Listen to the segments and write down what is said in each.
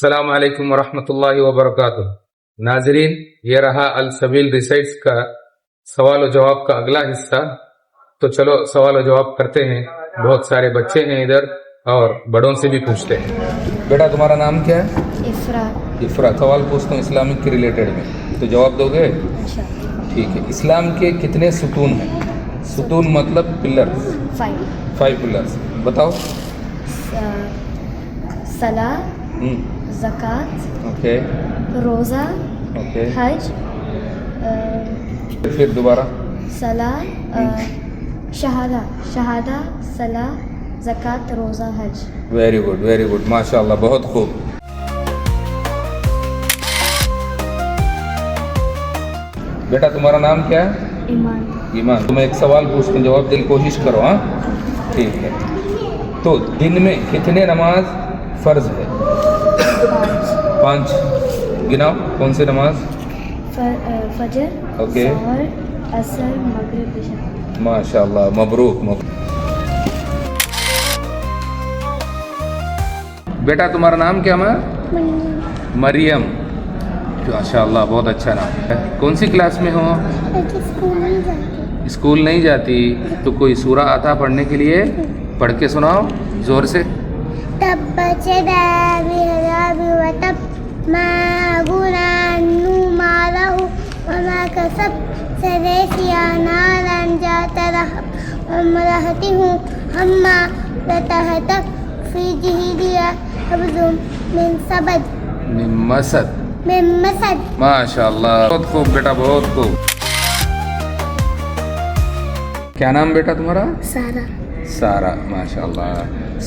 السلام علیکم ورحمۃ اللہ وبرکاتہ۔ ناظرین، یہ رہا السبیل ریسائٹس کا سوال و جواب کا اگلا حصہ۔ تو چلو سوال و جواب کرتے ہیں۔ بہت سارے بچے ہیں ادھر اور بڑوں سے بھی پوچھتے ہیں۔ بیٹا تمہارا نام کیا ہے؟ افرا۔ سوال پوچھتا ہوں اسلامک کے ریلیٹڈ میں، تو جواب دو گے؟ ٹھیک ہے۔ اسلام کے کتنے ستون ہیں؟ ستون مطلب پلر، 5 پلرز بتاؤ۔ صلاۃ، زکوٰۃ، اوکے، روزہ، اوکے، حج، پھر دوبارہ صلاۃ، شہادہ، صلاۃ، زکوٰۃ، روزہ، حج۔ ویری گڈ، ویری گڈ، ماشاء اللہ، بہت خوب۔ بیٹا تمہارا نام کیا ہے؟ ایمان۔ تو میں ایک سوال پوچھتا ہوں، جواب دینے کی کوشش کرو۔ ہاں ٹھیک ہے۔ تو دن میں کتنے نماز فرض ہے؟ 5 گناؤ۔ کون سی نماز؟ فجر، اوکے، ظہر، عصر، مغرب، عشاء۔ ماشاء اللہ، مبروک مبروک۔ بیٹا تمہارا نام کیا ہے؟ مریم۔ ماشاء اللہ، بہت اچھا نام ہے۔ کون سی کلاس میں ہو؟ اسکول نہیں جاتی؟ تو کوئی سورہ آتا پڑھنے کے لیے؟ پڑھ کے سناؤ زور سے۔ تبت يدا أبي لهب وتب ما أغنى عنه ماله وما كسب سيصلى نارا ذات لهب وامرأته حمالة في جيدها حبل من مسد۔ ماشاء اللہ، بہت خوب بیٹا، بہت خوب۔ کیا نام بیٹا تمہارا؟ سارا۔ ماشاء اللہ۔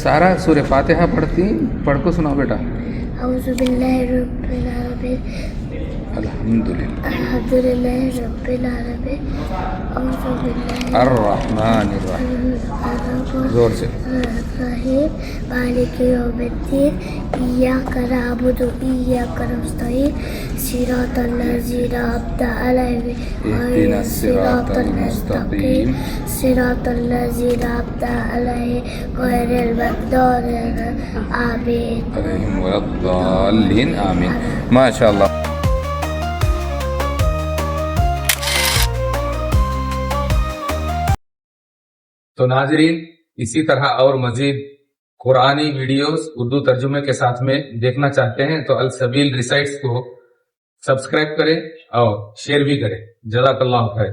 سارا سورہ فاتحہ پڑھتی؟ پڑھ کو سناؤ بیٹا۔ أعوذ بالله رب العالمين الحمدللہ رب العالمين أعوذ بالله الرحمن الرحیم، زور سے۔ الرحيم مالك يوم الدين إياك نعبد وإياك نستعين صراط الذين أنعمت عليهم اهدنا الصراط المستقيم صراط الذين أنعمت عليهم غير المغضوب عليهم آمين۔ علیہم ولا الضالین، آمین۔ ماشاء اللہ۔ تو ناظرین، اسی طرح اور مزید قرآنی ویڈیوز اردو ترجمے کے ساتھ میں دیکھنا چاہتے ہیں تو السبیل ریسائٹس کو سبسکرائب کریں اور شیئر بھی کریں۔ جزاک اللہ خیر۔